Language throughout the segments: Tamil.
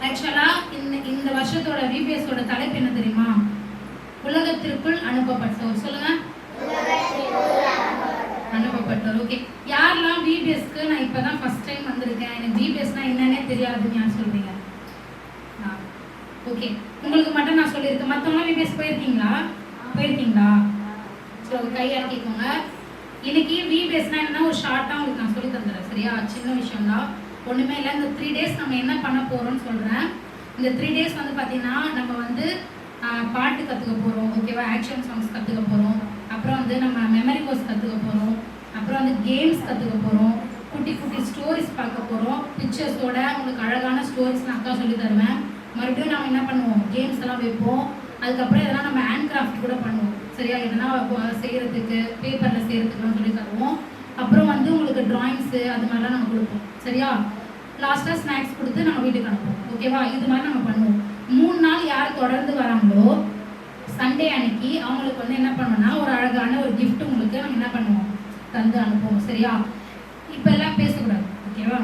ஆக்சுவலா இந்த வருஷத்தோட விபிஎஸோட தலைப்பு என்ன தெரியுமா? உலகத்திற்குள் அனுப்பப்பட்டோர். சொல்லுங்க. அனுப்பப்பட்டோர். ஓகே, யாரெல்லாம் விபிஎஸ்க்கு நான் இப்பதான் ஃபர்ஸ்ட் டைம் வந்திருக்கேன், எனக்கு விபிஎஸ்னா என்னன்னே தெரியாதுன்னு யார் சொல்றீங்க? ஓகே, உங்களுக்கு மட்டும் நான் சொல்லியிருக்கேன். மற்றவங்களாம் விபிஎஸ் போயிருக்கீங்களா? ஸோ கை இறக்கிக்கோங்க. இன்னைக்கு விபிஎஸ்னா என்ன ஒரு ஷார்ட்டாக உங்களுக்கு நான் சொல்லி தந்துடுறேன். சரியா? சின்ன விஷயம் தான், ஒன்றுமே இல்லை. இந்த 3 days நம்ம என்ன பண்ண போகிறோம்னு சொல்கிறேன். இந்த 3 days வந்து பார்த்தீங்கன்னா நம்ம வந்து பாட்டு கற்றுக்க போகிறோம். ஓகேவா? ஆக்ஷன் சாங்ஸ் கற்றுக்க போகிறோம். அப்புறம் வந்து நம்ம மெமரி கோர்ஸ் கற்றுக்க போகிறோம். அப்புறம் வந்து கேம்ஸ் கற்றுக்க போகிறோம். குட்டி குட்டி ஸ்டோரிஸ் பார்க்க போகிறோம். பிக்சர்ஸோட உங்களுக்கு அழகான ஸ்டோரிஸ் நான் அக்கா சொல்லி தருவேன். மறுபடியும் நம்ம என்ன பண்ணுவோம், கேம்ஸ் எல்லாம் வைப்போம். அதுக்கப்புறம் எதனா நம்ம ஹேண்ட் கிராஃப்ட் கூட பண்ணுவோம். சரியா? எதனா செய்கிறதுக்கு பேப்பரில் செய்கிறதுக்குலாம் சொல்லி தருவோம். அப்புறம் வந்து உங்களுக்கு ட்ராயிங்ஸு அது மாதிரிலாம் நம்ம கொடுப்போம். சரியா? லாஸ்ட்டாக ஸ்நாக்ஸ் கொடுத்து நம்ம வீட்டுக்கு அனுப்புவோம். ஓகேவா? இது மாதிரி நம்ம பண்ணுவோம். 3 நாள் யார் தொடர்ந்து வராங்களோ சண்டே அன்னைக்கு அவங்களுக்கு வந்து என்ன பண்ணோம்னா ஒரு அழகான ஒரு கிஃப்ட் உங்களுக்கு நம்ம என்ன பண்ணுவோம், தந்து அனுப்புவோம். சரியா? இப்போ எல்லாம் பேசக்கூடாது. ஓகேவா?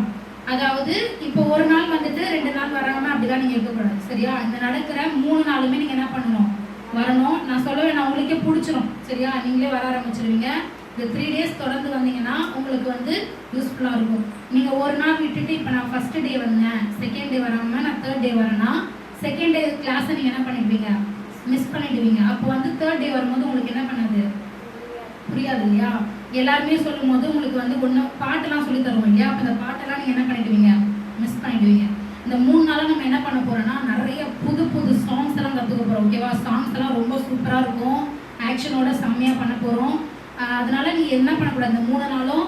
அதாவது இப்போ ஒரு நாள் வந்துட்டு 2 நாள் வராங்கன்னா அப்படிதான் நீங்கள் இருக்கக்கூடாது. சரியா? இந்த நடக்கிற 3 நாளுமே நீங்கள் என்ன பண்ணணும், வரணும். நான் சொல்லுவேன், நான் உங்களுக்கே பிடிச்சிரும். சரியா? நீங்களே வர ஆரம்பிச்சிருவீங்க. இந்த 3 days தொடர்ந்து வந்தீங்கன்னா உங்களுக்கு வந்து யூஸ்ஃபுல்லாக இருக்கும். நீங்கள் ஒரு நாள் விட்டுட்டு இப்போ நான் ஃபர்ஸ்ட் டே வந்தேன், செகண்ட் டே வராமல் நான் தேர்ட் டே வரேன்னா செகண்ட் டே கிளாஸை நீங்கள் என்ன பண்ணிடுவீங்க, மிஸ் பண்ணிடுவீங்க. அப்போ வந்து தேர்ட் டே வரும்போது உங்களுக்கு என்ன பண்ணாது, புரியாது இல்லையா? எல்லாருமே சொல்லும் போது உங்களுக்கு வந்து ஒன்று பாட்டெல்லாம் சொல்லி தருவோம் இல்லையா? அப்போ இந்த பாட்டெல்லாம் நீங்கள் என்ன பண்ணிடுவீங்க, மிஸ் பண்ணிடுவீங்க. இந்த 3 நாளாக நம்ம என்ன பண்ண போகிறோம்னா நிறைய புது புது சாங்ஸ் எல்லாம் கற்றுக்க போகிறோம். ஓகேவா? சாங்ஸ் எல்லாம் ரொம்ப சூப்பராக இருக்கும். ஆக்ஷனோட செம்மையாக பண்ண போகிறோம். அதனால நீங்கள் என்ன பண்ணக்கூடாது, இந்த 3 நாளும்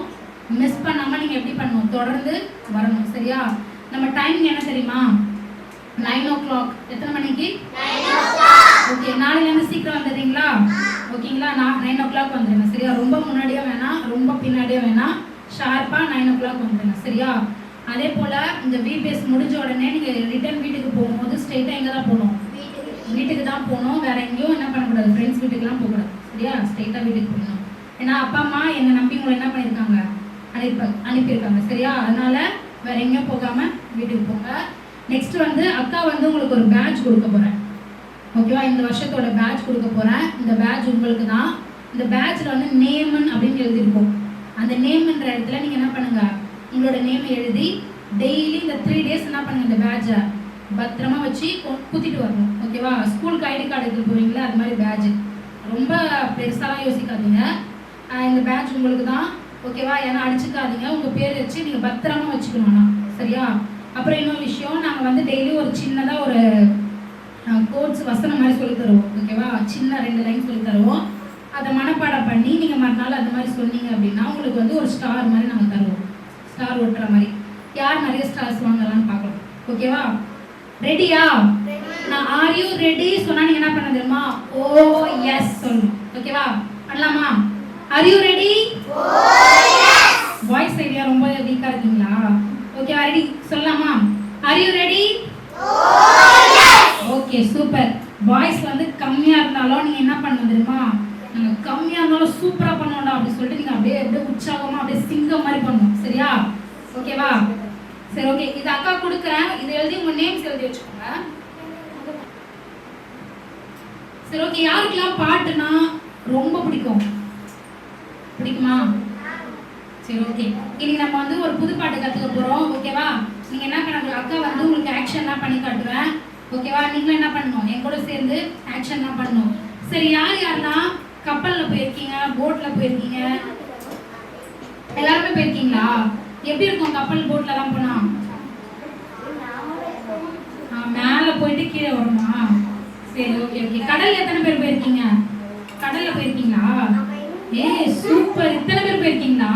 மிஸ் பண்ணாமல் நீங்கள் எப்படி பண்ணணும், தொடர்ந்து வரணும். சரியா? நம்ம டைம் என்ன தெரியுமா? 9 o'clock. எத்தனை மணிக்கு? ஓகே, நாளையிலேருந்து சீக்கிரம் வந்துடுறீங்களா? ஓகேங்களா? நான் 9 o'clock வந்துடுங்க. சரியா? ரொம்ப முன்னாடியே வேணாம், ரொம்ப பின்னாடியே வேணாம், ஷார்ப்பாக 9 o'clock வந்துடுங்க. சரியா? அதே போல் இந்த விபிஎஸ் முடிஞ்ச உடனே நீங்கள் ரிட்டர்ன் வீட்டுக்கு போகும்போது ஸ்ட்ரெயிட்டாக எங்கே தான் போகணும், வீட்டுக்கு தான் போகணும். வேறு எங்கேயும் என்ன பண்ணக்கூடாது, ஃப்ரெண்ட்ஸ் வீட்டுக்கெலாம் போகக்கூடாது. சரியா? ஸ்ட்ரெயிட்டாக வீட்டுக்கு போகணும். ஏன்னா அப்பா அம்மா என்னை நம்பி உங்களை என்ன பண்ணியிருக்காங்க, அனுப்பியிருக்காங்க. சரியா? அதனால் வேறு எங்கேயும் போகாமல் வீட்டுக்கு போங்க. நெக்ஸ்ட் வந்து அக்கா வந்து உங்களுக்கு ஒரு பேட்ச் கொடுக்க போகிறேன். ஓகேவா? இந்த வருஷத்தோட பேட்ச் கொடுக்க போகிறேன். இந்த பேட்ச் உங்களுக்கு தான். இந்த பேட்சில் வந்து நேமன் அப்படின்னு எழுதியிருக்கோம். அந்த நேம்ன்ற இடத்துல நீங்கள் என்ன பண்ணுங்கள், உங்களோட நேமை எழுதி டெய்லி இந்த 3 days என்ன பண்ணுங்கள், இந்த பேட்சை பத்திரமா வச்சு குத்திட்டு வரணும். ஓகேவா? ஸ்கூலுக்கு ஐடி கார்டு எடுத்துகிட்டு போவீங்களா, அது மாதிரி பேட்ச். ரொம்ப பெருசாலாம் யோசிக்காதீங்க. இந்த பேட்ச் உங்களுக்கு தான். ஓகேவா? ஏன்னா அடிச்சுக்காதீங்க. உங்கள் பேர் வச்சு நீங்கள் பத்திரமா வச்சுக்கணும்னா. சரியா? அப்புறம் இன்னொரு விஷயம், நாங்கள் வந்து டெய்லி ஒரு சின்னதாக ஒரு கோட்ஸ் வசனம் மாதிரி சொல்லி தருவோம். ஓகேவா? சின்ன 2 லைன் சொல்லி தருவோம். அதை மனப்பாடம் பண்ணி நீங்கள் மறுநாள் அந்த மாதிரி சொன்னீங்க அப்படின்னா உங்களுக்கு வந்து ஒரு ஸ்டார் மாதிரி நாங்கள் தருவோம். ஸ்டார் ஒட்டுற மாதிரி. யார் நிறைய ஸ்டார்ஸ் வாங்கலாம்னு பார்க்கலாம். ஓகேவா? ரெடியா? நான் ஆர் யூ ரெடி சொன்னா நீங்க என்ன பண்ண தெரியுமா, ஓ எஸ் சொல்லணும். ஓகேவா? பண்ணலாமா? Are you ready? Oh yes. Voice idea ரொம்ப வீக்கா இருக்கீங்களா? ஓகே, ரெடி சொல்லலாமா? Are you ready? Oh yes. Okay, super. Voice வந்து கம்மியா இருந்தாலும் நீங்க என்ன பண்ணணும் தெரியுமா, நாங்க கம்மியா இருந்தாலும் சூப்பரா பண்ணோம்டா அப்படி சொல்லிட்டு நீங்க அப்படியே உற்சாகமா அப்படியே சிங்கம் மாதிரி பண்ணணும். சரியா? ஓகேவா? சரி, ஓகே. இது அக்கா கொடுக்குறேன். இது எழுதி உங்க நேம்ஸ் எழுதி வச்சுக்கோங்க. சரி, ஓகே. யாருக்கெல்லாம் பாட்டுனா ரொம்ப பிடிக்கும்? பிடிக்குமா? சரி, ஓகே. இன்னைக்கு நம்ம வந்து ஒரு புது பாட்டு கற்றுக்க போகிறோம். ஓகேவா? நீங்கள் என்ன பண்ண, அக்கா வந்து உங்களுக்கு ஆக்ஷன்லாம் பண்ணி காட்டுவேன். ஓகேவா? நீங்களும் என்ன பண்ணணும், என் கூட சேர்ந்து ஆக்ஷன்லாம் பண்ணணும். சரி, யார் யாரெல்லாம் கப்பலில் போயிருக்கீங்க, போட்டில் போயிருக்கீங்க? எல்லாருமே போயிருக்கீங்களா? எப்படி இருக்கும் கப்பல் போட்லலாம் போனா? மேலே போயிட்டு கீழே வருமா? சரி, ஓகே ஓகே. கடல்ல எத்தனை பேர் போயிருக்கீங்க? கடல்ல போயிருக்கீங்களா? சூப்பர். இத்தனை பேர் போயிருக்கீங்களா?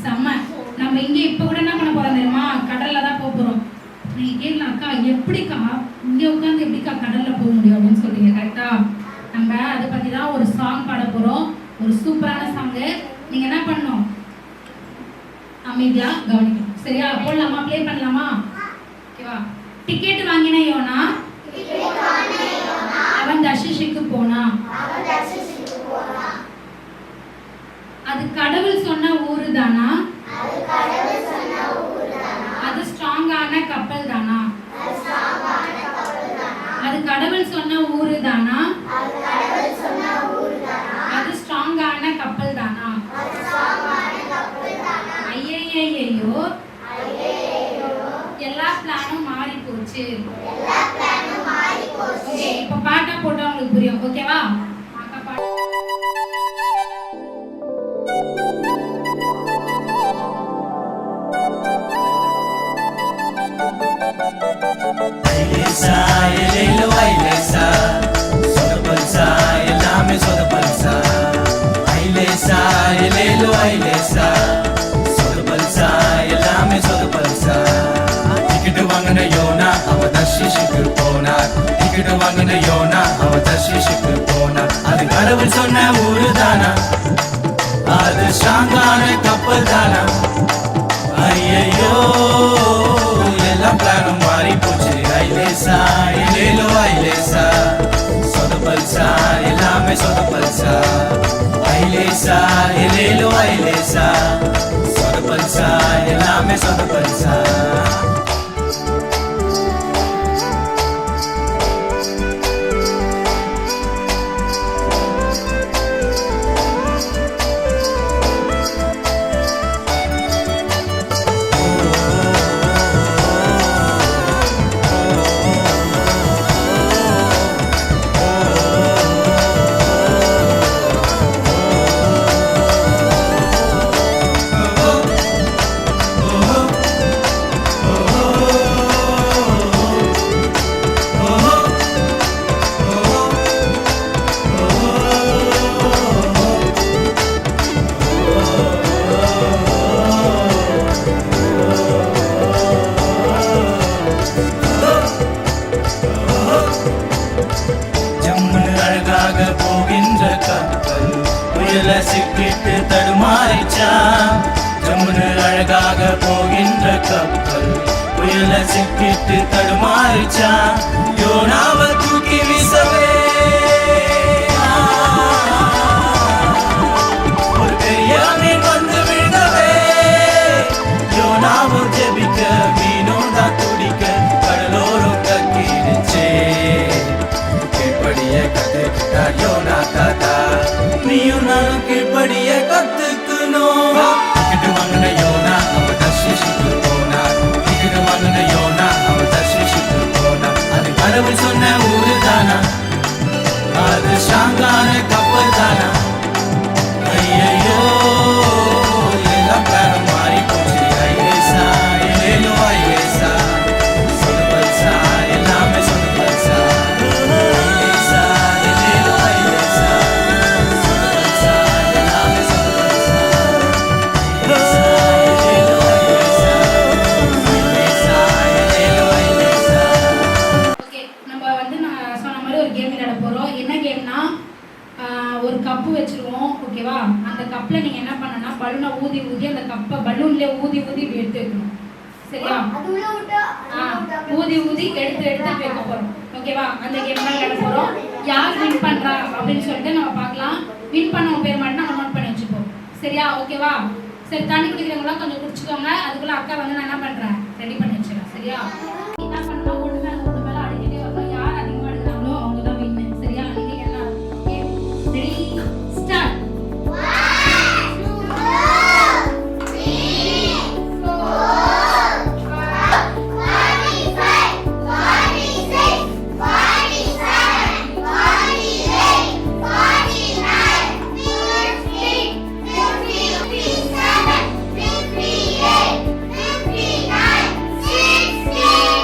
செம்ம. நம்ம இங்க இப்ப கூட என்ன பண்ண போறோம் தெரியுமா, கடல்ல தான் போக போறோம். நீங்க கேட்கலாம், அக்கா எப்படிக்கா இங்க உட்காந்து எப்படிக்கா கடல்ல போக முடியும் அப்படின்னு சொல்றீங்க. கரெக்டா? நம்ம அதை பத்தி தான் ஒரு சாங் பாட போறோம். ஒரு சூப்பரான சாங்கு. நீங்க என்ன பண்ணணும், அமைதியா கவனிக்கணும். சரியா? போடலாமா? ப்ளே பண்ணலாமா? ஓகேவா? டிக்கெட் வாங்கின யோனா அவன் தர்ஷிஷுக்கு போனா. அது கடவுள் சொன்ன ஊரு தானா? அது ஸ்ட்ராங்கான கப்பல் தானா? கடவுள் சொன்ன ஊரு தானா? அது ஸ்ட்ராங்கான கப்பல் தானா? ஐயையோ எல்லா பிளானும் மாறி போச்சு. ஓகே, இப்போ பாட்டா போட்டா உங்களுக்கு புரியும். ஓகேவா? ஐலேசா எலேலோ ஐலேசா சொதப்பல்சா எல்லாமே சொதப்பல்சா. ஐலேசா எலேலோ ஐலேசா சொதப்பல்சா எல்லாமே சொதப்பல்சா. டிக்கெட் வாங்கின யோனா அவ தர்ஷிஷுக்கு போனார். டிக்கெட் வாங்கின யோனா அவ தர்ஷிஷுக்கு போனார். அது கடவுள் சொன்ன ஊரு தானா? அது ஸ்ட்ராங்கான கப்பல் தானா? ஐயையோ எல்லாம் பிளானும் மாறி போச்சு. ஐலேசா எலேலோ ஐலேசா சொதப்பல்சா எல்லாமே சொதப்பல்சா. ஐலேசா எலேலோ ஐலேசா சொதப்பல்சா எல்லாமே சொதப்பல்சா. போகின்ற கப்பல் புயல சிக்கிட்டு தடுமாறிச்சா. ஜம்முன்னு அழகாக போகின்ற கப்பல் புயல சிக்கிட்டு தடுமாறிச்சா. யோனாவ தூக்கி வீசவே ஒரு பெரிய மீன் வந்து விழுந்தவே. யோனாவும் ஜெபிக்க மீனோட துடிக்க கடலோரம் கக்கிடுச்சே. கீழ்படிய கத்துக்கிட்டார் யோனா தாத்தா. நீயும் நானும் கீழ்படிய கத்துக்கணும். டிக்கெட் வாங்கின யோனா அவ தர்ஷிஷுக்கு போனார். டிக்கெட் வாங்கின யோனா அவ தர்ஷிஷுக்கு போனார். அது கடவுள் சொன்ன ஊரு தானா? அது ஸ்ட்ராங்கான கப்பல் தானா? ஐயையோ எல்லாம் பிளானும் மாறி போச்சு. ஐலேசா எலேலோ ஐலேசா சொதப்பல்சா எல்லாமே சொதப்பல்சா. ஐலேசா எலேலோ ஐலேசா சொதப்பல்சா எல்லாமே சொதப்பல்சா. ஐலேசா எலேலோ ஐலேசா ஐலேசா எலேலோ ஐலேசா. ஓகே, நம்ம வந்து நான் சொன்ன மாதிரி ஒரு கேம் விளையாட போறோம். என்ன கேம்னா, ஒரு கப்பு வச்சிருவோம். ஓகேவா? அந்த கப்ல நீங்க என்ன பண்ணனா பலூனை ஊதி ஊதி அந்த கப்பை பலூன்ல ஊதி ஊதி இப்படி எடுத்து வைக்கணும். சரியா? ஊதி ஊதி எடுத்து எடுத்து வைக்க போறோம். ஓகேவா? அந்த கேம் தான் விளையாட போறோம். யார் வின் பண்றா அப்படின்னு சொல்லிட்டு நம்ம பார்க்கலாம். வின் பண்ணவங்க பேர் மட்டும் நம்ம நோட் பண்ணி வச்சுப்போம். சரியா? ஓகேவா? சரி, தண்ணி குடிக்கிறவங்களாம் கொஞ்சம் குடிச்சுக்கோங்க. அதுக்குள்ள அக்கா வந்து நான் என்ன பண்றேன், ரெடி பண்ணி வச்சிடறேன். சரியா? என்ன பண்ணணும், ஒன்று மேல அடிக்கிட்டே வரணும். யார் அதிகமாக எடுக்கிறாங்களோ அவங்க தான் வின்னு. சரியா? நீங்க என்ன ரெடி ஸ்டார்ட். Sixty.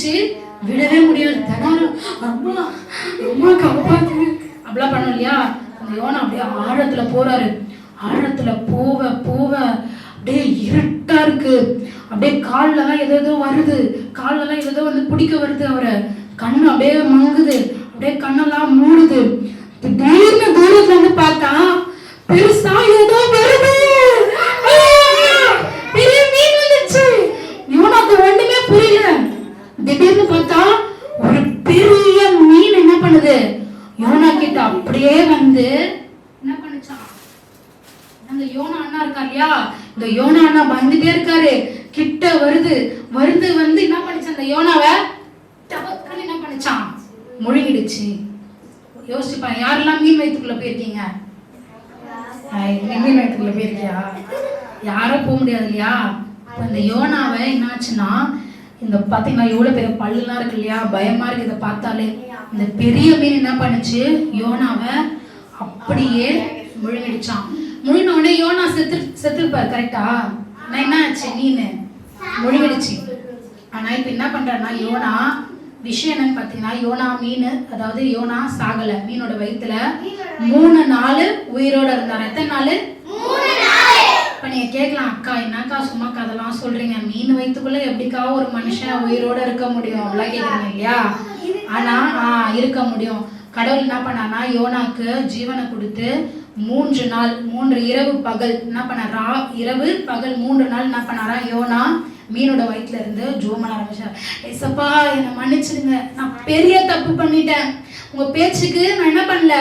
பிடிச்சு விடவே முடியாது. தினம் அம்மா அம்மா காப்பாத்து அப்படிலாம் பண்ணோம் இல்லையா. அந்த யோனா அப்படியே ஆழத்துல போறாரு. ஆழத்துல போவ போவ அப்படியே இருட்டா இருக்கு. அப்படியே கால்லலாம் ஏதோ வருது, கால்லலாம் ஏதோ வந்து பிடிக்க வருது. அவரை கண்ணு அப்படியே மங்குது, அப்படியே கண்ணெல்லாம் மூடுது. திடீர்னு தூரத்துல இருந்து பார்த்தா பெருசா ஏதோ வருது, பெரிய மீன் வந்துச்சு. யோனாக்கு ஒண்ணுமே புரியல. திடீர்னு பார்த்தா ஒரு பெரிய மீன் என்ன பண்ணுது, யோனா கிட்ட அப்படியே வந்து என்ன பண்ணுச்சான். அந்த யோனா அண்ணா இருக்கா இல்லையா, இந்த யோனா அண்ணா பயந்துட்டே இருக்காரு. கிட்ட வருது வந்து என்ன பண்ணுச்சு, அந்த யோனாவை டபக்குன்னு என்ன பண்ணுச்சான், முழுங்கிடுச்சு. யோசிச்சுப்பா, யாரெல்லாம் மீன் வயிற்றுக்குள்ள போயிருக்கீங்க? மீன் வயிற்றுக்குள்ள போயிருக்கியா? யாரும் போக முடியாது இல்லையா. இந்த யோனாவை என்னாச்சுன்னா, இந்த பாத்தீங்கன்னா எவ்வளவு பெரிய பல்லுலாம் இருக்கு இல்லையா, பயமா இருக்கு இதை பார்த்தாலே. இந்த பெரிய மீன் என்ன பண்ணுச்சு, யோனாவை அப்படியே முழுங்கிடுச்சான். முழுங்கின உடனே யோனா செத்துருப்பாரு கரெக்டா. நான் என்ன ஆச்சு, மீன் முழுங்கிடுச்சு. ஆனா இப்ப என்ன பண்றாருன்னா, யோனா விஷயம் என்னன்னு பாத்தீங்கன்னா, யோனா மீன், அதாவது யோனா சாகல, மீனோட வயித்துல 3 நாள் உயிரோட இருந்தாரு. எத்தனை நாள்? 3 நாள். இப்ப நீங்க கேட்கலாம், அக்கா என்னக்கா சும்மா கதெல்லாம் சொல்றீங்க, மீன் வயிற்றுக்குள்ள எப்படிக்கா ஒரு மனுஷன் உயிரோட இருக்க முடியும் அப்படிலாம் கேக்குறீங்க இல்லையா. ஆனா இருக்க முடியும். கடவுள் என்ன பண்ணானா, யோனாக்கு ஜீவனை கொடுத்து 3 நாள் 3 இரவு பகல் என்ன பண்ணாரா, இரவு பகல் 3 நாள் என்ன பண்ணாரா, யோனா மீனோட வயிற்றுல இருந்து ஜோம் பண்ண ஆரம்பிச்சார். ஏசப்பா என்னை மன்னிச்சிடுங்க, நான் பெரிய தப்பு பண்ணிட்டேன், உங்க பேச்சுக்கு நான் என்ன பண்ணல,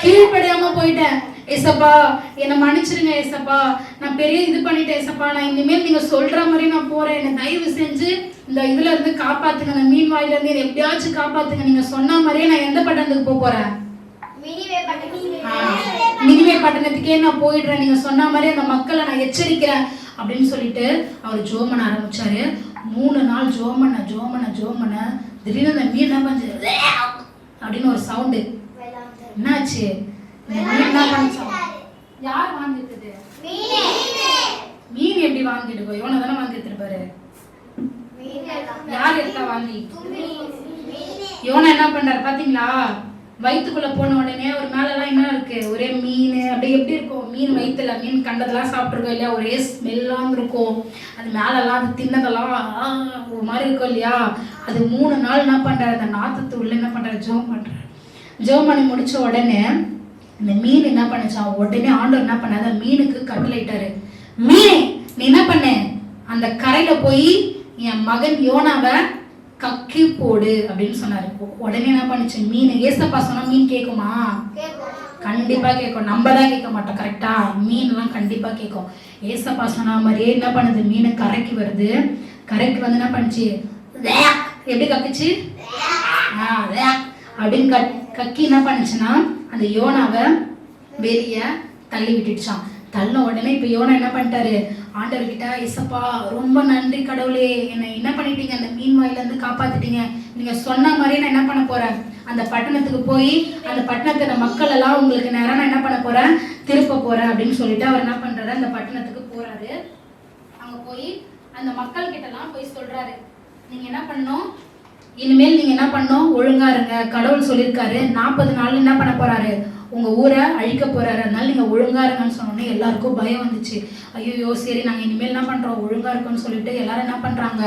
கீழ்ப்படியாம போயிட்டேன். ஏசப்பா என்னை மன்னிச்சிடுங்க, ஏசப்பா நான் பெரிய இது பண்ணிட்டேன், ஏசப்பா நான் இனிமேல் நீங்க சொல்ற மாதிரி நான் போறேன், என்னை தயவு செஞ்சு இந்த இதுல இருந்து காப்பாத்துங்க, அந்த மீன் வாயில இருந்து என்னை எப்படியாச்சும் காப்பாத்துங்க, நீங்க சொன்ன மாதிரியே நான் எந்த பட்டணத்துக்கு போறேன், நினிவே பட்டணத்துக்கே நான் போயிடுறேன், நீங்க சொன்ன மாதிரி அந்த மக்களை நான் எச்சரிக்கிறேன் அப்படின்னு சொல்லிட்டு அவர் ஜோம் பண்ண ஆரம்பிச்சாரு. 3 நாள் ஜோம் பண்ண திடீர்னு அந்த மீன் என்ன பண்ணு அப்படின்னு ஒரு சவுண்டு. என்னாச்சு, யார் வாங்கிட்டு, மீன் எப்படி வாங்கிட்டு போய், யோனா தானே வாங்கி எடுத்துருப்பாரு. யார் எடுத்தா வாங்கி, யோனா என்ன பண்றாரு பாத்தீங்களா, வயிற்றுக்குள்ள போன உடனே ஒரு மேலெல்லாம் என்ன இருக்கு, ஒரே மீன் அப்படியே எப்படி இருக்கும், மீன் வயிற்றுல மீன் கண்டதெல்லாம் சாப்பிட்டுருக்கோம் இல்லையா, ஒரே ஸ்மெல்லாம் இருக்கும். அது மேலெல்லாம் அது தின்னதெல்லாம் ஒரு மாதிரி இருக்கும் இல்லையா. அது 3 நாள் என்ன பண்றாரு, அந்த நாத்தத்து உள்ள என்ன பண்றாரு, ஜோம் பண்ணி முடிச்ச உடனே இந்த மீன் என்ன பண்ணுச்சா, உடனே ஆண்டவர் என்ன பண்ணாரு, அந்த மீனுக்கு கட்டளையிட்டாரு, மீனே நீ என்ன பண்ண, அந்த கரையில போய் என் மகன் யோனாவை கக்கி போடு அப்படின்னு சொன்னாரு. உடனே என்ன பண்ணுச்சு மீன், ஏசப்பா சொன்னா மீன் கேட்குமா, கண்டிப்பா கேட்கும். நம்ம தான் கேட்க மாட்டோம் கரெக்டா, மீன் எல்லாம் கண்டிப்பா கேட்கும். ஏசப்பா சொன்ன மாதிரியே என்ன பண்ணுது, மீன் கரைக்கு வருது. கரைக்கு வந்து என்ன பண்ணுச்சு, எப்படி கக்குச்சு அப்படின்னு கக்கி என்ன பண்ணுச்சுன்னா அந்த யோனாவை வெளிய தள்ளி விட்டுடுச்சான். தள்ள உடனே இப்ப யோனா என்ன பண்ணிட்டாரு, ஆண்டவர்கிட்ட, ஏசப்பா ரொம்ப நன்றி கடவுளே, என்னை என்ன பண்ணிட்டீங்க, அந்த மீன் வாயில இருந்து காப்பாத்திட்டீங்க, நீங்க சொன்ன மாதிரியே நான் என்ன பண்ண போறேன், அந்த பட்டணத்துக்கு போய் அந்த பட்டணத்துல மக்கள் எல்லாம் உங்களுக்கு நேரம் நான் என்ன பண்ண போறேன், திருப்ப போறேன் அப்படின்னு சொல்லிட்டு அவர் என்ன பண்றாரு, அந்த பட்டணத்துக்கு போறாரு. அங்க போய் அந்த மக்கள் கிட்ட எல்லாம் போய் சொல்றாரு, நீங்க என்ன பண்ணணும், இனிமேல் நீங்க என்ன பண்ணணும், ஒழுங்கா இருங்க, கடவுள் சொல்லியிருக்காரு 40 நாள் என்ன பண்ண போறாரு, உங்க ஊரை அழிக்க போறாரு, அதனால நீங்க ஒழுங்கா இருங்கன்னு சொன்னோன்னே எல்லாருக்கும் பயம் வந்துச்சு. ஐயோ சரி நாங்க இனிமேல் என்ன பண்றோம், ஒழுங்கா இருக்குன்னு சொல்லிட்டு எல்லாரும் என்ன பண்றாங்க,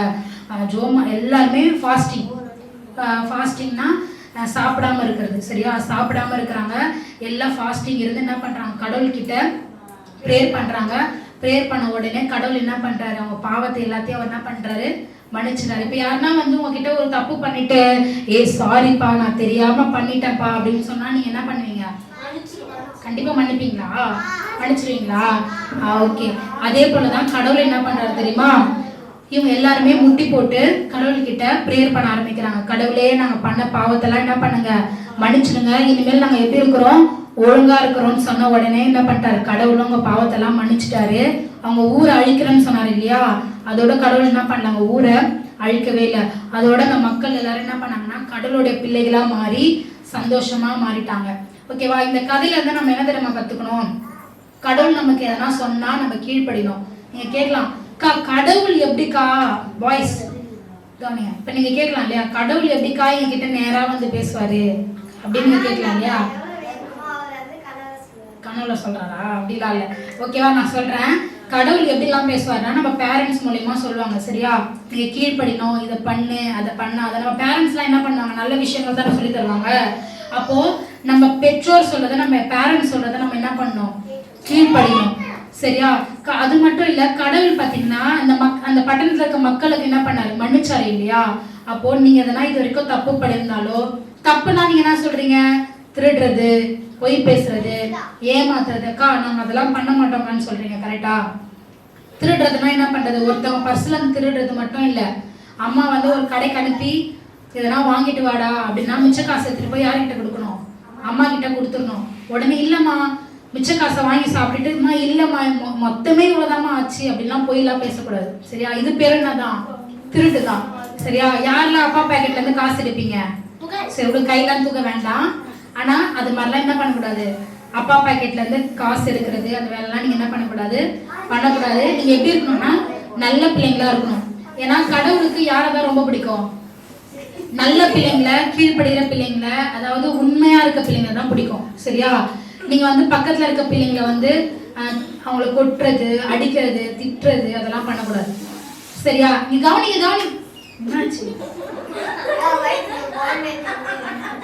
எல்லாருமே ஃபாஸ்டிங்னா சாப்பிடாம இருக்கிறது, சரியா, சாப்பிடாம இருக்கிறாங்க. எல்லாம் ஃபாஸ்டிங் இருந்து என்ன பண்றாங்க, கடவுள் கிட்ட ப்ரேயர் பண்றாங்க. ப்ரேயர் பண்ண உடனே கடவுள் என்ன பண்றாரு, அவங்க பாவத்தை எல்லாத்தையும் அவர் என்ன பண்றாரு, மன்னிச்சுட்டாரு. இப்ப யாருன்னா வந்து உங்ககிட்ட ஒரு தப்பு பண்ணிட்டு, சாரிப்பா நான் தெரியாம பண்ணிட்டேன்ப்பா அப்படின்னு சொன்னா நீங்க என்ன பண்ணுவீங்க, கண்டிப்பா மன்னிப்பீங்களா, மன்னிச்சிருவீங்களா? ஓகே. அதே போலதான் கடவுள் என்ன பண்றாரு தெரியுமா, இவங்க எல்லாருமே முட்டி போட்டு கடவுள்கிட்ட ப்ரேயர் பண்ண ஆரம்பிக்கிறாங்க. கடவுளே நாங்க பண்ண பாவத்தெல்லாம் என்ன பண்ணுங்க, மன்னிச்சிடுங்க, இனிமேல் நாங்க எப்படி இருக்கிறோம், ஒழுங்கா இருக்கிறோம்னு சொன்ன உடனே என்ன பண்ணிட்டாரு, கடவுளும் உங்க பாவத்தெல்லாம் மன்னிச்சுட்டாரு. அவங்க ஊரை அழிக்கிறேன்னு சொன்னாரு இல்லையா, அதோட கடவுள் என்ன பண்ணாங்க, ஊரை அழிக்கவே இல்லை. அதோட அந்த மக்கள் எல்லாரும் என்ன பண்ணாங்கன்னா கடவுளுடைய பிள்ளைகளா மாறி சந்தோஷமா மாறிட்டாங்க. ஓகேவா? இந்த கதையில இருந்து நம்ம என்ன தெரியுமா கத்துக்கணும், கடவுள் நமக்கு எதனா சொன்னா நம்ம கீழ்ப்படினோம். நீங்க கேட்கலாம், கடவுள் எப்படிக்கா வாய்ஸ், கவனிங்க. இப்ப நீங்க கேட்கலாம் இல்லையா, கடவுள் எப்படிக்கா என்கிட்ட நேரா வந்து பேசுவாரு அப்படின்னு நீங்க கேட்கலாம் இல்லையா. கனவுல சொல்றாரா? அப்படிலாம் இல்ல. ஓகேவா, நான் சொல்றேன். கடவுள் எப்படிலாம் பேசுவாருன்னா நம்ம பேரண்ட்ஸ் மூலியமா சொல்லுவாங்க. சரியா, நீங்க கீழ்ப்படிணும், இதை பண்ணு அதை பண்ண, அதை நம்ம பேரண்ட்ஸ்லாம் என்ன பண்ணுவாங்க, நல்ல விஷயங்கள் தானே சொல்லி தருவாங்க. அப்போ நம்ம பெற்றோர் சொல்றதை, நம்ம பேரண்ட்ஸ் சொல்றதை நம்ம என்ன பண்ணணும், கீழ்ப்படிணும். சரியா, அது மட்டும் இல்ல, கடவுள் பாத்தீங்கன்னா அந்த பட்டணத்துல இருக்க மக்களுக்கு என்ன பண்ணாரு, மன்னிச்சாரு இல்லையா. அப்போ நீங்க எதனா இது வரைக்கும் தப்பு பண்ணியிருந்தாலோ, தப்புனா நீங்க என்ன சொல்றீங்க, திருடுறது, பொய் பேசுறது, ஏமாத்துறது, அக்கா நாங்க அதெல்லாம் பண்ண மாட்டோம்னு சொல்றீங்க. கரெக்டா? திருடுறதுனா என்ன பண்றது, ஒருத்தவங்க பர்ஸ்ல இருந்து திருடுறது மட்டும் இல்ல, அம்மா வந்து ஒரு கடைக்கு அனுப்பி இதெல்லாம் வாங்கிட்டு வாடா அப்படின்னா மிச்ச காசை எடுத்துட்டு போய் யார்கிட்ட கொடுக்கணும், அம்மா கிட்ட கொடுத்துடணும். உடனே இல்லம்மா மிச்ச காசை வாங்கி சாப்பிட்டுட்டுமா, இல்லம்மா மொத்தமே இவ்வளவுதாம்மா ஆச்சு அப்படின்லாம் போயெல்லாம் பேசக்கூடாது. சரியா, இது பேரு என்னதான், திருட்டு தான். சரியா, யாரெல்லாம் அப்பா பாக்கெட்ல இருந்து காசு எடுப்பீங்க, சரி உங்களுக்கு கையெல்லாம் தூக்க வேண்டாம், ஆனா அது மாதிரிலாம் என்ன பண்ணக்கூடாது, அப்பா பாக்கெட்ல இருந்து காசு எடுக்கிறது அந்த வேலைலாம் நீங்க என்ன பண்ணக்கூடாது, பண்ணக்கூடாது. நீங்க எப்படி இருக்கணும்னா நல்ல பிள்ளைங்களா இருக்கணும். ஏன்னா கடவுளுக்கு யாரதான் ரொம்ப பிடிக்கும், நல்ல பிள்ளைங்களை, கீழ்ப்படுகிற பிள்ளைங்களை, அதாவது உண்மையா இருக்க பிள்ளைங்களை தான் பிடிக்கும். சரியா, நீங்க வந்து பக்கத்துல இருக்க பிள்ளைங்களை வந்து அவங்கள கொட்டுறது, அடிக்கிறது, திட்டுறது அதெல்லாம் பண்ணக்கூடாது. சரியா, நீ கவனிங்க. என்னாச்சு,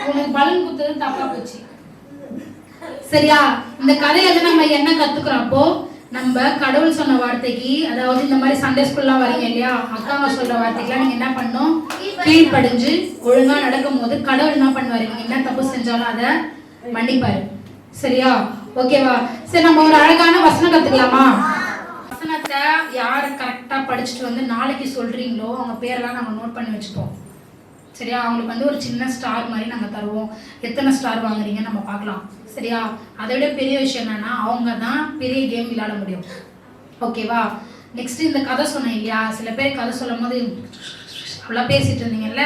உங்களுக்கு பலன் குத்துறது தப்பா போச்சு. சரியா, இந்த கதையில நம்ம என்ன கத்துக்கிறோம், அப்போ நம்ம கடவுள் சொன்ன வார்த்தைக்கு, அதாவது இந்த மாதிரி சண்டே ஸ்கூல்லாம் வரீங்க இல்லையா, அக்காங்க சொல்ற வார்த்தைக்கெல்லாம் நீங்க என்ன பண்ணணும், கீழ்ப்படிஞ்சு ஒழுங்கா நடக்கும் போது கடவுள் என்ன பண்ணுவாரு, நீங்க என்ன தப்பு செஞ்சாலும் அதை மன்னிப்பாரு. சரியா, ஓகேவா. சரி, நம்ம ஒரு அழகான வசனம் கத்துக்கலாமா. வசனத்தை யாரு கரெக்டா படிச்சுட்டு வந்து நாளைக்கு சொல்றீங்களோ அவங்க பேரெல்லாம் நாங்க நோட் பண்ணி வச்சுப்போம். சரியா, அவங்களுக்கு வந்து ஒரு சின்ன ஸ்டார் மாதிரி நாங்க தருவோம். எத்தனை ஸ்டார் வாங்குறீங்கன்னு நம்ம பார்க்கலாம். சரியா, அதை விட பெரிய விஷயம் என்னன்னா அவங்க தான் பெரிய கேம் விளையாட முடியும். ஓகேவா. நெக்ஸ்ட் இந்த கதை சொன்னேன் இல்லையா, சில பேர் கதை சொல்லும் போது அவ்வளோ பேசிட்டு இருந்தீங்கல்ல,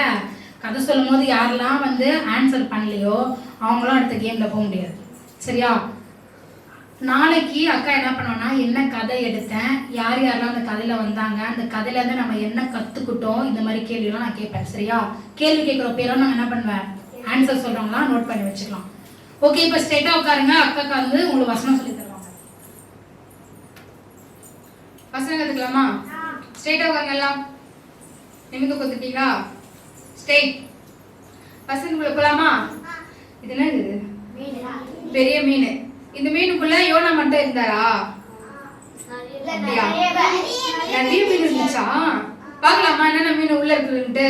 கதை சொல்லும் போது யாரெல்லாம் வந்து ஆன்சர் பண்ணலையோ அவங்களும் அடுத்த கேம்ல போக முடியாது. சரியா, நாளைக்கு அக்கா என்ன பண்ணுவோம்னா என்ன கதை எடுத்தேன், யார் யாரெல்லாம் அந்த கதையில வந்தாங்க, அந்த கதையில இருந்து நம்ம என்ன கத்துக்கிட்டோம், இந்த மாதிரி கேள்விலாம் நான் கேட்பேன். சரியா, கேள்வி கேட்குற பேரும் நான் என்ன பண்ணுவேன், ஆன்சர் சொல்றவங்களாம் நோட் பண்ணி வச்சுக்கலாம். ஓகே, இப்போ ஸ்ட்ரெயிட்டா உட்காருங்க. அக்காக்கா வந்து உங்களுக்கு வசனம் சொல்லி தருவாங்க. வசனம் கத்துக்கலாமா? ஸ்ட்ரெயிட்டா உட்காருங்க. எல்லாம் நிமிந்து கொடுத்துட்டீங்களா? ஸ்ட்ரெயிட். வசனத்துக்குள்ள போலாமா? இது என்ன, இது பெரிய மீன். இந்த மீனுக்குள்ள யோனா மட்டும் இருந்தாரா? நிறைய மீன் இருந்துச்சா? பாக்கலாமா என்னென்ன மீன் உள்ள இருக்குன்ட்டு?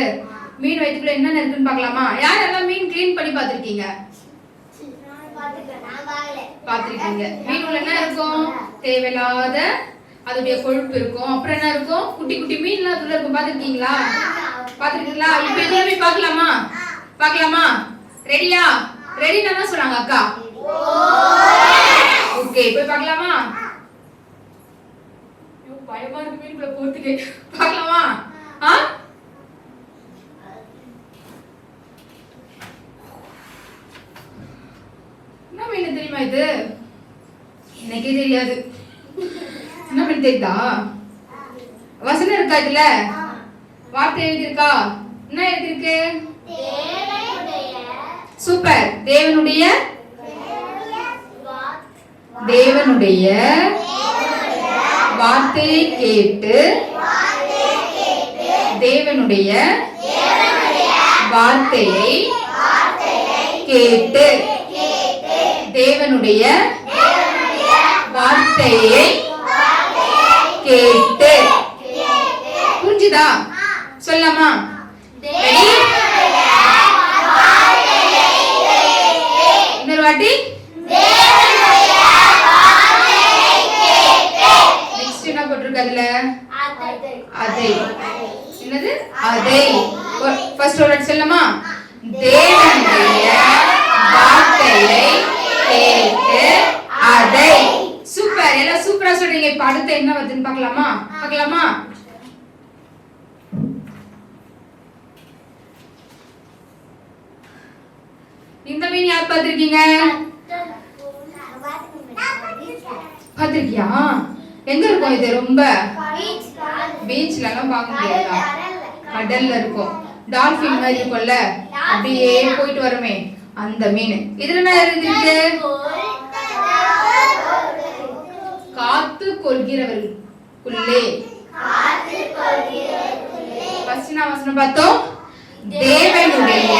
மீன் வயிற்றுக்குள்ள என்னென்ன இருக்குன்னு பாக்கலாமா? யாரெல்லாம் மீன் கிளீன் பண்ணி பாத்திருக்கீங்க? பாத்திருக்கீங்க. மீன் உள்ள என்ன இருக்கும், தேவையில்லாத அதோடைய கொழுப்பு இருக்கும். அப்புறம் என்ன இருக்கும், குட்டி குட்டி மீன்லாம் அதுல இருக்கும். பாத்திருக்கீங்களா? பாத்திருக்கீங்களா? இப்ப எல்லாமே பாக்கலாமா? பாக்கலாமா? ரெடியா? ரெடினா தான் சொல்றாங்க அக்கா. ஓகே, போய் பார்க்கலாமா? பயமா இருக்கு மீன்குள்ள போறதுக்கு. பார்க்கலாமா? என்ன மீன் தெரியுமா இது? எனக்கே தெரியாது. என்ன மீன் தெரியுதா? வசனம் இருக்கா இதுல? வார்த்தை எழுதியிருக்கா? என்ன எழுதியிருக்கு? சூப்பர். தேவனுடைய வார்த்தையை கேட்டு, தேவனுடைய வார்த்தையை கேட்டு, தேவனுடைய வார்த்தையை கேட்டு. புரிஞ்சுதா? சொல்லலாமா? இன்னொரு வாட்டி. நெக்ஸ்ட் என்ன போட்டிருக்கு அதுல? அதை. என்னது? அதை. ஃபர்ஸ்ட் ஒரு வாட்டி சொல்லலாமா? தேவனுடைய வார்த்தையை கேட்டு அதை. சூப்பர், எல்லாம் சூப்பரா சொல்றீங்க. இப்ப அடுத்து என்ன வருதுன்னு பார்க்கலாமா? பார்க்கலாமா? இந்த மீன் யார் பார்த்திருக்கீங்க? பார்த்திருக்கியா? எங்க இருக்கும் இது? ரொம்ப பீச்ல எல்லாம் பார்க்க முடியாதா? கடல்ல இருக்கும். டால்பின் மாதிரி இருக்கும்ல, அப்படியே போயிட்டு வருமே அந்த மீன். இதுல என்ன இருக்கு? காத்து கொள்கிறவர்களுக்குள்ளே. ஃபர்ஸ்ட் நான் வசனம் பார்த்தோம். தேவனுடைய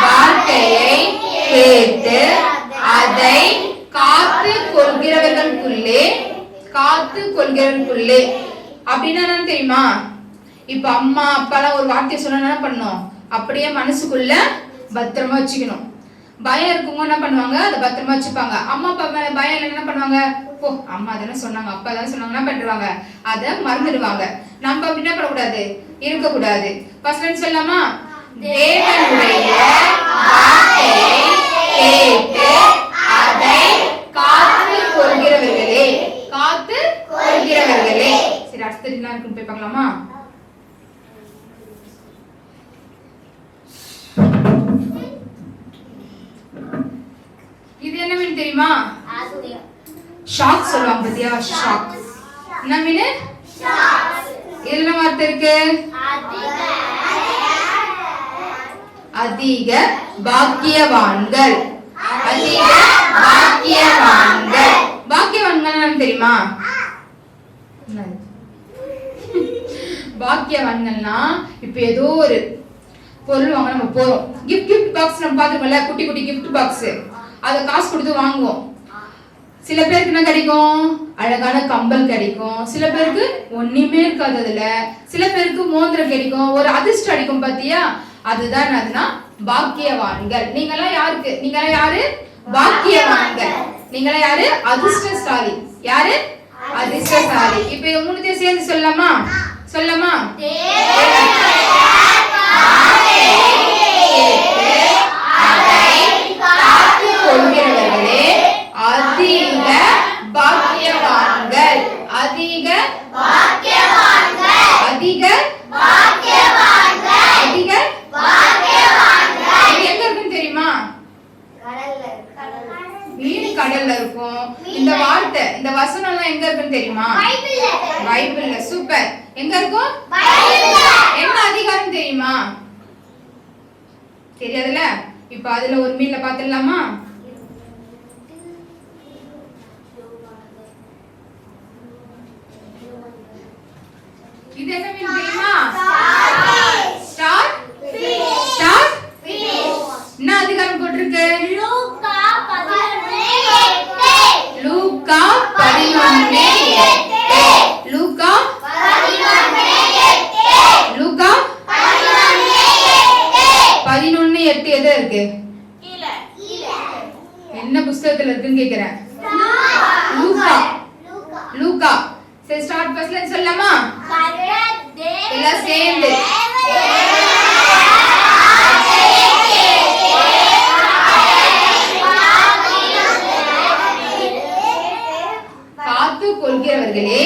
வார்த்தையை கேட்டு அதை காத்து கொள்கிறவர்களுக்குள்ளே. காத்து கொள்கிறவர்களுக்குள்ளே அப்படின்னா என்ன தெரியுமா? இப்ப அம்மா அப்பாலாம் ஒரு வார்த்தையை சொன்னா என்ன பண்ணணும்? அப்படியே மனசுக்குள்ள பத்திரமா வச்சுக்கணும். பயம் இருக்கவங்க என்ன பண்ணுவாங்க? அதை பத்திரமா வச்சுப்பாங்க. அம்மா அப்பா மேல பயம் என்ன பண்ணுவாங்க? ஓ அம்மா தானே சொன்னாங்க, அப்பா தானே சொன்னாங்க, என்ன பண்ணிடுவாங்க? அதை மறந்துடுவாங்க. நம்ம அப்படி என்ன பண்ணக்கூடாது? இருக்கக்கூடாது. ஃபர்ஸ்ட் சொல்லலாமா? தேவனுடைய வார்த்தையை கேட்டு அதை காத்து கொள்கிறவர்களே. காத்து கொள்கிறவர்களே. சரி, அடுத்தது என்ன இருக்குன்னு போய் பார்க்கலாமா? இது என்ன மீன் தெரியுமா? ஷாக் சொல்லுவாங்க பத்தியா? ஷாக். என்ன மீன்? இதுல வார்த்தை இருக்கு. அதிக பாக்கியவான்கள். அதிக பாக்கியவான்கள். பாக்கியவான்கள் தெரியுமா? பாக்கியவான்கள்னா இப்ப ஏதோ ஒரு பொருள் வாங்க நம்ம போறோம். கிஃப்ட் பாக்ஸ் நம்ம பாத்துக்கோம்ல, குட்டி குட்டி கிஃப்ட் பாக்ஸ். அதை காசு கொடுத்து வாங்குவோம். சில பேருக்கு என்ன கிடைக்கும்? அழகான கம்பல் கிடைக்கும். சில பேருக்கு ஒண்ணுமே இருக்காது அதுல. சில பேருக்கு மோதிரம் கிடைக்கும், ஒரு அதிர்ஷ்டம் அடிக்கும் பாத்தியா? அதுதான் அதுனா பாக்கியவான்கள். நீங்கெல்லாம் யாருக்கு? நீங்கெல்லாம் யாரு? பாக்கியவான்கள். நீங்கெல்லாம் யாரு? அதிர்ஷ்டசாலி. யாரு? அதிர்ஷ்டசாலி. இப்ப மூணுத்தையும் சேர்ந்து சொல்லலாமா? சொல்லலாமா? கொள்கிறவர்களே அதிக பாக்கியவான்கள். அதிக பாக்கியவான்கள். அதிக பாக்கியவான்கள். அதிக பாக்கியவான்கள். எங்க இருக்குன்னு தெரியுமா? மீன் கடல்ல இருக்கும். இந்த வார்த்தை, இந்த வசனம் எல்லாம் எங்க இருக்குன்னு தெரியுமா? பைபிள்ல. சூப்பர். எங்க இருக்கும்? என்ன அதிகாரம் தெரியுமா? தெரியாதுல? இப்ப அதுல ஒரு மீன்ல பாத்துடலாமா? இது என்ன மீன் தெரியுமா? ஸ்டார். ஸ்டார். என்ன அதிகாரம் போட்டிருக்கு? லூக்கா 11:8. லூக்கா 11:8. லூக்கா 11:8. லூக்கா 11:8 எது இருக்கு? என்ன புத்தகத்துல இருக்குன்னு கேக்குறேன். லூக்கா. லூக்கா. சரி, ஸ்டார்ட் ஃபர்ஸ்ட்ல சொல்லலாமா? எல்லாம் சேர்ந்து. காத்து கொள்கிறவர்களே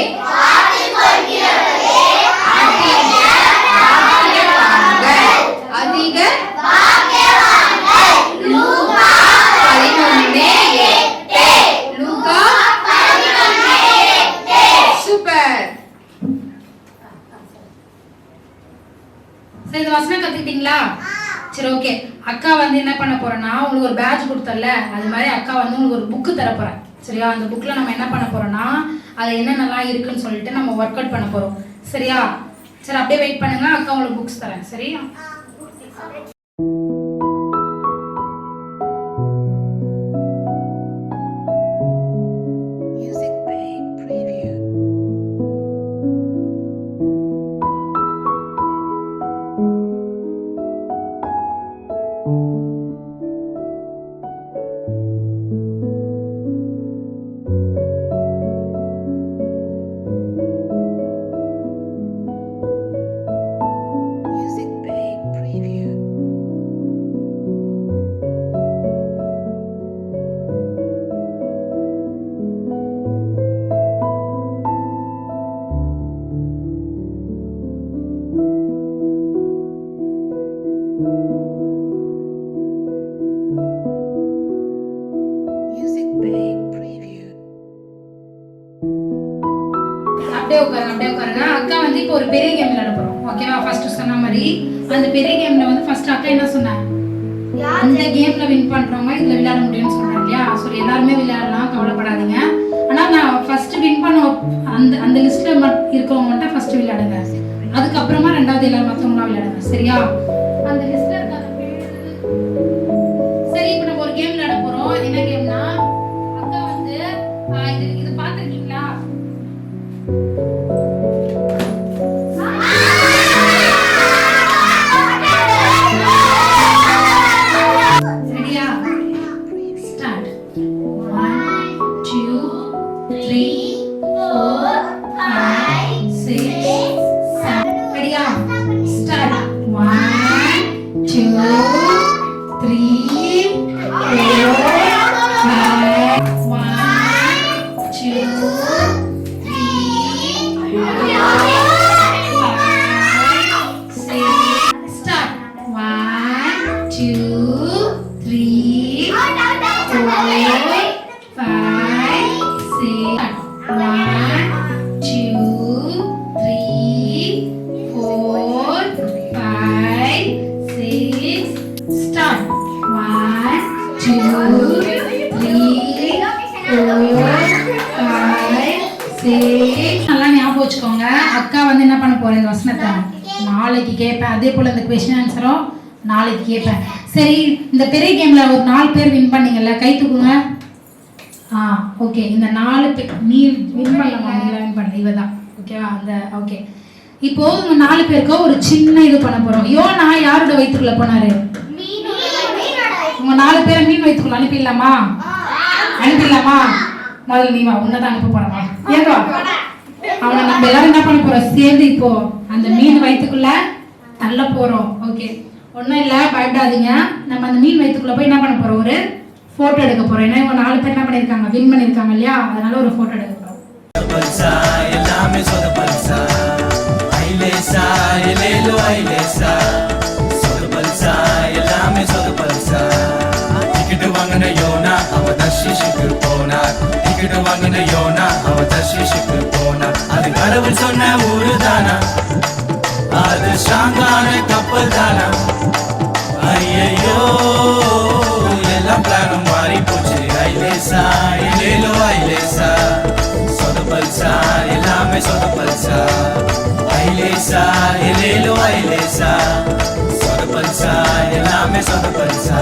அதிக லூக்கா 11:8. லூக்கா 11:8. சூப்பர். சரி, இந்த வசனம் கத்துக்கிட்டீங்களா? சரி, ஓகே. அக்கா வந்து என்ன பண்ண போறேன்னா, உங்களுக்கு ஒரு பேட்ச் கொடுத்தல, அது மாதிரி அக்கா வந்து உங்களுக்கு ஒரு புக்கு தர போறேன். சரியா? அந்த புக்ல நம்ம என்ன பண்ண போறோம்னா, அது என்னென்னலாம் இருக்குன்னு சொல்லிட்டு நம்ம ஒர்க் அவுட் பண்ண போறோம். சரியா? சரி, அப்படியே வெயிட் பண்ணுங்க, அக்கா உங்களுக்கு புக்ஸ் தரேன். சரியா? அப்படியே உட்காருங்க. அக்கா வந்து இப்போ ஒரு பெரிய கேம் விளையாட போறோம். ஓகேவா? ஃபர்ஸ்ட் சொன்ன மாதிரி மாதிரி அந்த பெரிய கேம்ல வந்து ஃபர்ஸ்ட் அக்கா என்ன சொன்னாங்க, அந்த கேம்ல வின் பண்றவங்க இதுல விளையாட முடியும்னு சொல்றாங்க இல்லையா. ஸோ எல்லாருமே விளையாடலாம், கவலைப்படாதீங்க. ஆனா நான் ஃபர்ஸ்ட் வின் பண்ண அந்த லிஸ்ட்ல இருக்கவங்க மட்டும் ஃபர்ஸ்ட் விளையாடுங்க, அதுக்கப்புறமா ரெண்டாவது எல்லாரும் மற்றவங்களாம் விளையாடுங்க, சரியா? அந்த லிஸ்ட்ல இருக்க அந்த பேரு. சரி, இப்போ நம்ம ஒரு கேம் விளையாட போறோம். என்ன கேம்னா, அக்கா வந்து இது பார்த்துருக்கீங்களா? ரெடியா? ஸ்டார்ட். 1 2 3 4 5 6 7. ரெடியா? ஸ்டார்ட். 1 2 3 4 5 1 2 நல்லா ஞாபகம் வச்சுக்கோங்க. அக்கா வந்து என்ன பண்ண போறேன், இந்த வசனத்தை நாளைக்கு கேட்பேன். அதே போல இந்த கொஸ்டின் ஆன்சரும் நாளைக்கு கேட்பேன். சரி, இந்த பெரிய கேம்ல ஒரு 4 பேர் வின் பண்ணீங்கல்ல, கை தூக்குங்க. ஓகே, இந்த 4 பேர் நீ வின் பண்ணலாமா? நீ வின் பண்ணல, இவதான். ஓகேவா? அந்த ஓகே. இப்போ உங்க 4 பேருக்கு ஒரு சின்ன இது பண்ண போறோம். யோனா யாரோட வயிற்றுக்குள்ள போனாரு? உங்க 4 பேரை மீன் வயிற்றுக்குள்ள அனுப்பிடலாமா? அனுப்பிடலாமா? முதல்ல நீ வா, உன்னதான் அனுப்ப போறமா? ஏதோ அவனை நம்ம எல்லாரும் என்ன பண்ண போறோம், சேர்ந்து இப்போ அந்த மீன் வயிற்றுக்குள்ள தள்ள போறோம். ஓகே, ஒன்றும் இல்லை, பயப்படாதீங்க. நம்ம அந்த மீன் வயிற்றுக்குள்ள போய் என்ன பண்ண போறோம், ஒரு போட்டோ எடுக்க போறோம். ஏன்னா இவங்க 4 பேர் என்ன பண்ணிருக்காங்க, வின் பண்ணிருக்காங்க இல்லையா, அதனால ஒரு போட்டோ எடுக்க போறோம். எல்லாமே சொத பல்சா ஐலேசா எலேலோ ஐலேசா சொத பல்சா எல்லாமே சொத பல்சா. டிக்கெட் வாங்கின யோனா அவ தர்ஷிஷுக்கு போனார். டிக்கெட் வாங்கின யோனா அவ தர்ஷிஷுக்கு போனார். அது கடவுள் சொன்ன ஊரு தானா, அது ஸ்ட்ராங்கான கப்பல் தானா? ஐயோ எல்லாம் பிளானும் மாறி போச்சு. ஐலேசா எலேலோ ஐலேசா சொத பல்சா எல்லாமே சொத பல்சா. ஐலேசா எலேலோ ஐலேசா சொத பல்சா எல்லாமே சொத பல்சா.